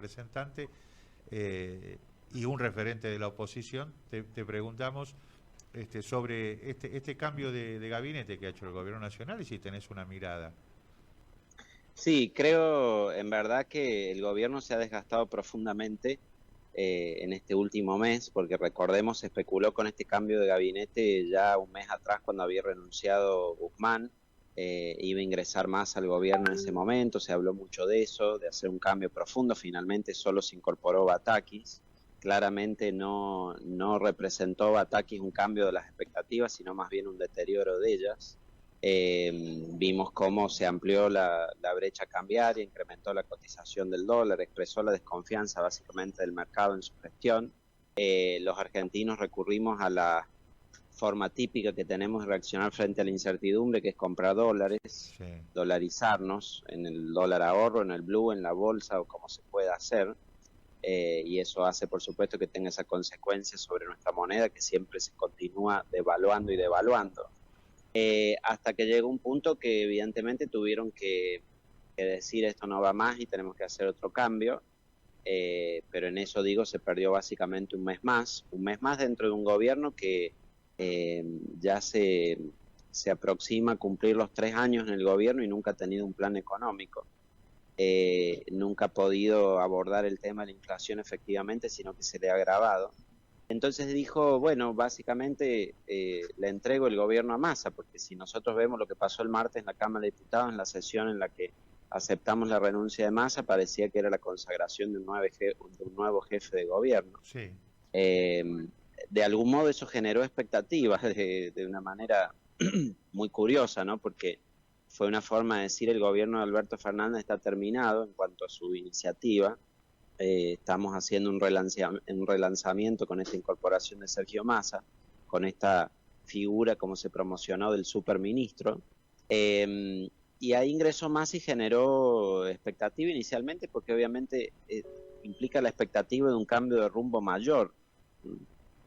representante y un referente de la oposición, te preguntamos sobre este cambio de gabinete que ha hecho el gobierno nacional y si tenés una mirada. Sí, creo en verdad que el gobierno se ha desgastado profundamente en este último mes, porque recordemos, se especuló con este cambio de gabinete ya un mes atrás cuando había renunciado Guzmán, iba a ingresar más al gobierno en ese momento, se habló mucho de eso, de hacer un cambio profundo, finalmente solo se incorporó Batakis, claramente no representó Batakis un cambio de las expectativas, sino más bien un deterioro de ellas. Vimos cómo se amplió la brecha cambiaria, incrementó la cotización del dólar, expresó la desconfianza básicamente del mercado en su gestión. Los argentinos recurrimos a la forma típica que tenemos de reaccionar frente a la incertidumbre, que es comprar dólares, Sí. dolarizarnos en el dólar ahorro, en el blue, en la bolsa o como se pueda hacer. Y eso hace, por supuesto, que tenga esa consecuencia sobre nuestra moneda, que siempre se continúa devaluando y devaluando. Hasta que llegó un punto que evidentemente tuvieron que decir esto no va más y tenemos que hacer otro cambio, pero en eso digo se perdió básicamente un mes más dentro de un gobierno que ya se aproxima a cumplir los 3 años en el gobierno y nunca ha tenido un plan económico. Nunca ha podido abordar el tema de la inflación efectivamente, sino que se le ha agravado. Entonces dijo, bueno, básicamente le entrego el gobierno a Massa, porque si nosotros vemos lo que pasó el martes en la Cámara de Diputados, en la sesión en la que aceptamos la renuncia de Massa, parecía que era la consagración de un nuevo jefe de gobierno. Sí. Eh, de algún modo eso generó expectativas de una manera muy curiosa, ¿no? Porque fue una forma de decir el gobierno de Alberto Fernández está terminado en cuanto a su iniciativa. Estamos haciendo un relanzamiento con esta incorporación de Sergio Massa, con esta figura como se promocionó del superministro. Y ahí ingresó Massa y generó expectativa inicialmente, porque obviamente implica la expectativa de un cambio de rumbo mayor.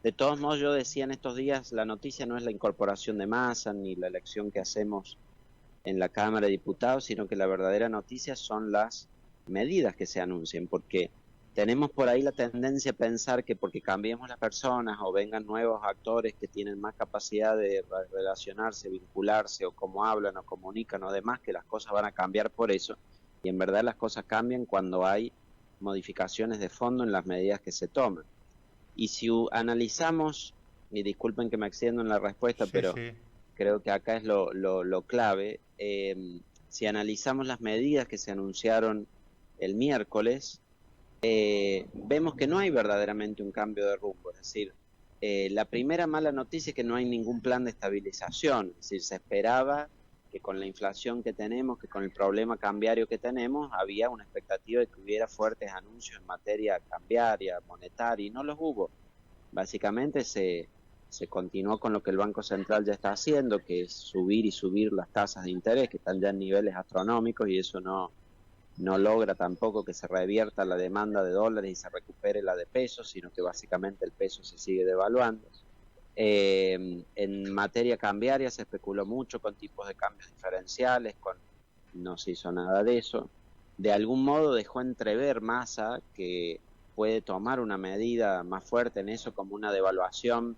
De todos modos, yo decía en estos días, la noticia no es la incorporación de Massa ni la elección que hacemos en la Cámara de Diputados, sino que la verdadera noticia son las medidas que se anuncien, porque tenemos por ahí la tendencia a pensar que porque cambiemos las personas o vengan nuevos actores que tienen más capacidad de relacionarse, vincularse o cómo hablan o comunican o demás, que las cosas van a cambiar por eso, y en verdad las cosas cambian cuando hay modificaciones de fondo en las medidas que se toman. Y si analizamos, y disculpen que me extiendo en la respuesta, Sí, pero sí. creo que acá es lo clave, si analizamos las medidas que se anunciaron el miércoles, vemos que no hay verdaderamente un cambio de rumbo. Es decir, la primera mala noticia es que no hay ningún plan de estabilización. Es decir, se esperaba que con la inflación que tenemos, que con el problema cambiario que tenemos, había una expectativa de que hubiera fuertes anuncios en materia cambiaria, monetaria, y no los hubo. Básicamente se continuó con lo que el Banco Central ya está haciendo, que es subir y subir las tasas de interés, que están ya en niveles astronómicos, y eso no logra tampoco que se revierta la demanda de dólares y se recupere la de pesos, sino que básicamente el peso se sigue devaluando. En materia cambiaria se especuló mucho con tipos de cambios diferenciales, no se hizo nada de eso. De algún modo dejó entrever Massa que puede tomar una medida más fuerte en eso, como una devaluación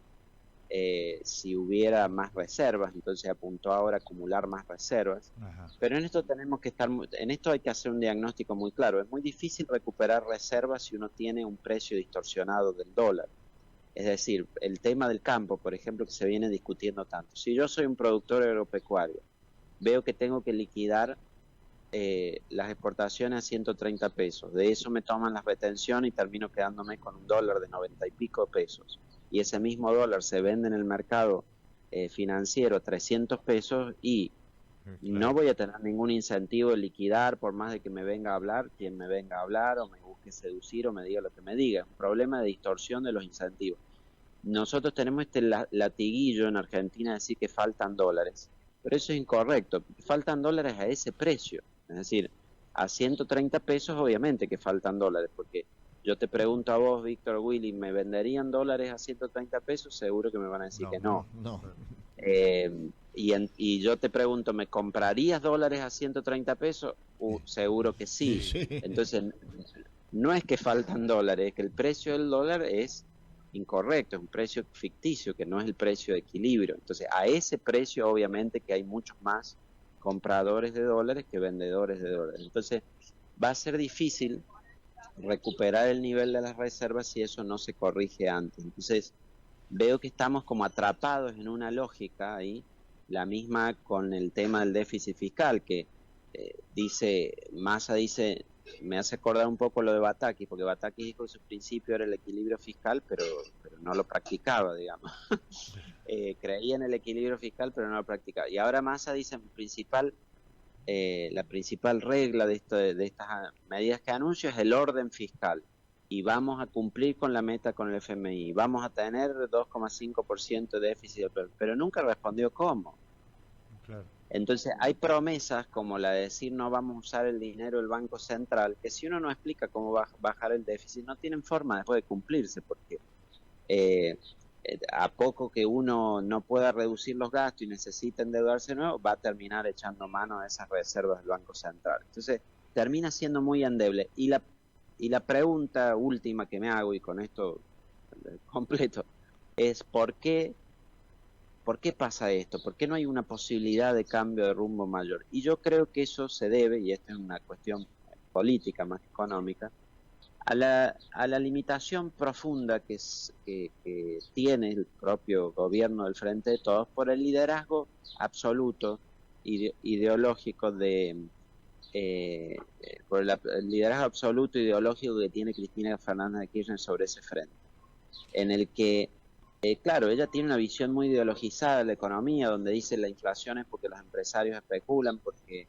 si hubiera más reservas. Entonces apuntó ahora a acumular más reservas. Ajá. Pero en esto hay que hacer un diagnóstico muy claro. Es muy difícil recuperar reservas si uno tiene un precio distorsionado del dólar. Es decir, el tema del campo, por ejemplo, que se viene discutiendo tanto. Si yo soy un productor agropecuario, veo que tengo que liquidar las exportaciones a 130 pesos. De eso me toman las retenciones y termino quedándome con un dólar de 90 y pico pesos. Y ese mismo dólar se vende en el mercado financiero a 300 pesos y Claro. no voy a tener ningún incentivo de liquidar por más de que me venga a hablar, quien me venga a hablar o me busque seducir o me diga lo que me diga. Un problema de distorsión de los incentivos. Nosotros tenemos este latiguillo en Argentina de decir que faltan dólares, pero eso es incorrecto. Faltan dólares a ese precio. Es decir, a 130 pesos obviamente que faltan dólares, porque yo te pregunto a vos, Víctor, Willy, ¿me venderían dólares a 130 pesos? Seguro que me van a decir que no. No. Y yo te pregunto, ¿me comprarías dólares a 130 pesos? Seguro que sí. Sí. Entonces, no es que faltan dólares, es que el precio del dólar es incorrecto, es un precio ficticio, que no es el precio de equilibrio. Entonces, a ese precio obviamente que hay muchos más compradores de dólares que vendedores de dólares. Entonces, va a ser difícil recuperar el nivel de las reservas si eso no se corrige antes. Entonces, veo que estamos como atrapados en una lógica ahí, la misma con el tema del déficit fiscal, que Massa dice, me hace acordar un poco lo de Batakis, porque Batakis dijo que su principio era el equilibrio fiscal, pero no lo practicaba, digamos. Creía en el equilibrio fiscal, pero no lo practicaba. Y ahora Massa dice, la principal regla de estas medidas que anuncio es el orden fiscal. Y vamos a cumplir con la meta con el FMI. Vamos a tener 2,5% de déficit, pero nunca respondió cómo. Claro. Entonces hay promesas como la de decir no vamos a usar el dinero del Banco Central, que si uno no explica cómo va a bajar el déficit, no tienen forma después de cumplirse, porque a poco que uno no pueda reducir los gastos y necesite endeudarse de nuevo, va a terminar echando mano a esas reservas del Banco Central. Entonces termina siendo muy endeble. Y la pregunta última que me hago, y con esto completo, es ¿por qué pasa esto? ¿Por qué no hay una posibilidad de cambio de rumbo mayor? Y yo creo que eso se debe, y esta es una cuestión política más que económica, a la limitación profunda que tiene el propio gobierno del Frente de Todos por el liderazgo absoluto ideológico por el liderazgo absoluto ideológico que tiene Cristina Fernández de Kirchner sobre ese frente, en el que claro, ella tiene una visión muy ideologizada de la economía, donde dice la inflación es porque los empresarios especulan, porque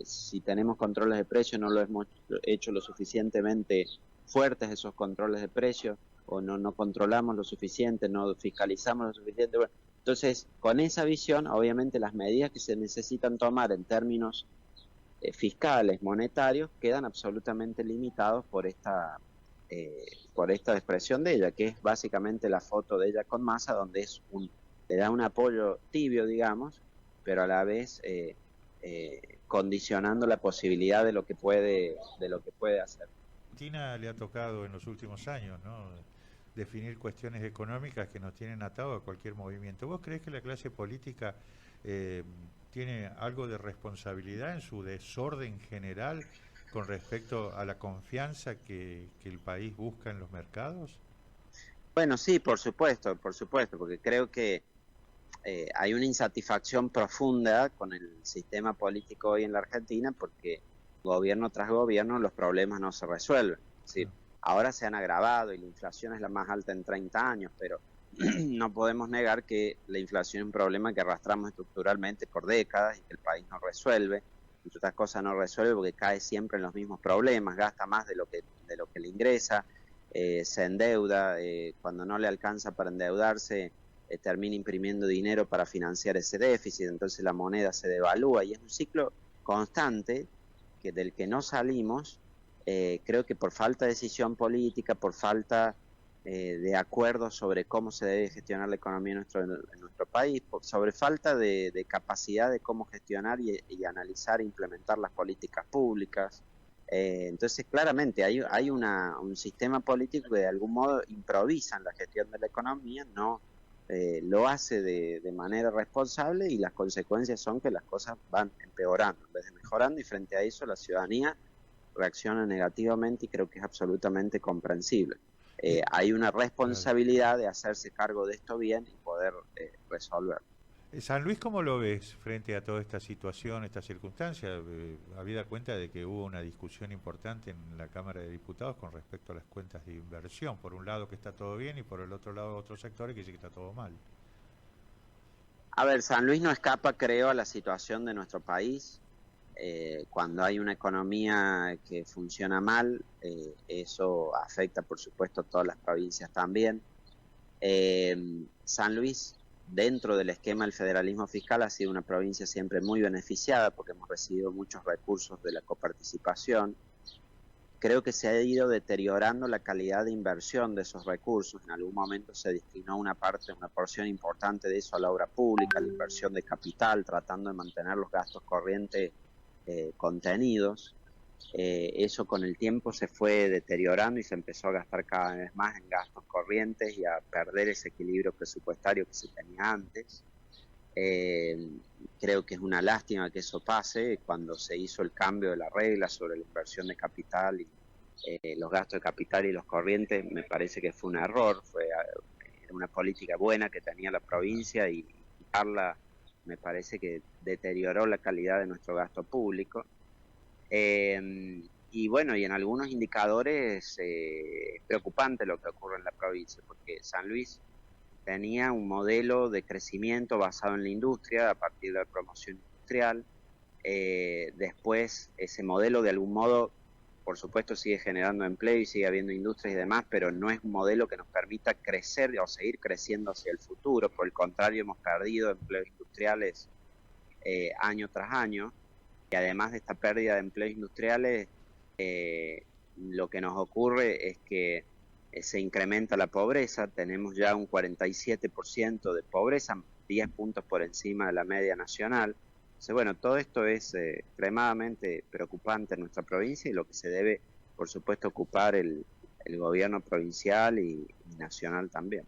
si tenemos controles de precios no lo hemos hecho lo suficientemente fuertes esos controles de precios, o no controlamos lo suficiente, no fiscalizamos lo suficiente. Bueno, entonces, con esa visión, obviamente las medidas que se necesitan tomar en términos fiscales, monetarios, quedan absolutamente limitados por esta expresión de ella, que es básicamente la foto de ella con Massa, donde le da un apoyo tibio, digamos, pero a la vez condicionando la posibilidad de lo que puede hacer. Argentina le ha tocado en los últimos años, ¿no?, definir cuestiones económicas que nos tienen atados a cualquier movimiento. ¿Vos creés que la clase política tiene algo de responsabilidad en su desorden general con respecto a la confianza que el país busca en los mercados? Bueno, sí, por supuesto, porque creo que hay una insatisfacción profunda con el sistema político hoy en la Argentina, porque gobierno tras gobierno los problemas no se resuelven. Es decir, ahora se han agravado y la inflación es la más alta en 30 años, pero no podemos negar que la inflación es un problema que arrastramos estructuralmente por décadas y que el país no resuelve. Entre otras cosas no resuelve porque cae siempre en los mismos problemas, gasta más de lo que le ingresa, se endeuda, cuando no le alcanza para endeudarse, termina imprimiendo dinero para financiar ese déficit, entonces la moneda se devalúa y es un ciclo constante del que no salimos, creo que por falta de decisión política, por falta de acuerdo sobre cómo se debe gestionar la economía en nuestro país, sobre falta de capacidad de cómo gestionar y analizar e implementar las políticas públicas. Entonces claramente hay un sistema político que de algún modo improvisa en la gestión de la economía, no lo hace de manera responsable, y las consecuencias son que las cosas van empeorando en vez de mejorando, y frente a eso la ciudadanía reacciona negativamente, y creo que es absolutamente comprensible. Hay una responsabilidad de hacerse cargo de esto bien y poder resolverlo. San Luis, ¿cómo lo ves frente a toda esta situación, esta circunstancia? Habida cuenta de que hubo una discusión importante en la Cámara de Diputados con respecto a las cuentas de inversión. Por un lado que está todo bien y por el otro lado otros sectores que dicen que está todo mal. A ver, San Luis no escapa, creo, a la situación de nuestro país. Cuando hay una economía que funciona mal, eso afecta, por supuesto, a todas las provincias también. San Luis, dentro del esquema del federalismo fiscal, ha sido una provincia siempre muy beneficiada porque hemos recibido muchos recursos de la coparticipación. Creo que se ha ido deteriorando la calidad de inversión de esos recursos. En algún momento se destinó una porción importante de eso a la obra pública, a la inversión de capital, tratando de mantener los gastos corrientes contenidos. Eso con el tiempo se fue deteriorando y se empezó a gastar cada vez más en gastos corrientes y a perder ese equilibrio presupuestario que se tenía antes. Creo que es una lástima que eso pase. Cuando se hizo el cambio de la regla sobre la inversión de capital y los gastos de capital y los corrientes, me parece que fue un error, fue una política buena que tenía la provincia y quitarla me parece que deterioró la calidad de nuestro gasto público. Y bueno, y en algunos indicadores es preocupante lo que ocurre en la provincia, porque San Luis tenía un modelo de crecimiento basado en la industria a partir de la promoción industrial. Después ese modelo de algún modo, por supuesto, sigue generando empleo y sigue habiendo industrias y demás, pero no es un modelo que nos permita crecer o seguir creciendo hacia el futuro. Por el contrario, hemos perdido empleos industriales año tras año. Y además de esta pérdida de empleos industriales, lo que nos ocurre es que se incrementa la pobreza. Tenemos ya un 47% de pobreza, 10 puntos por encima de la media nacional. Entonces, bueno, todo esto es extremadamente preocupante en nuestra provincia y lo que se debe, por supuesto, ocupar el gobierno provincial y nacional también.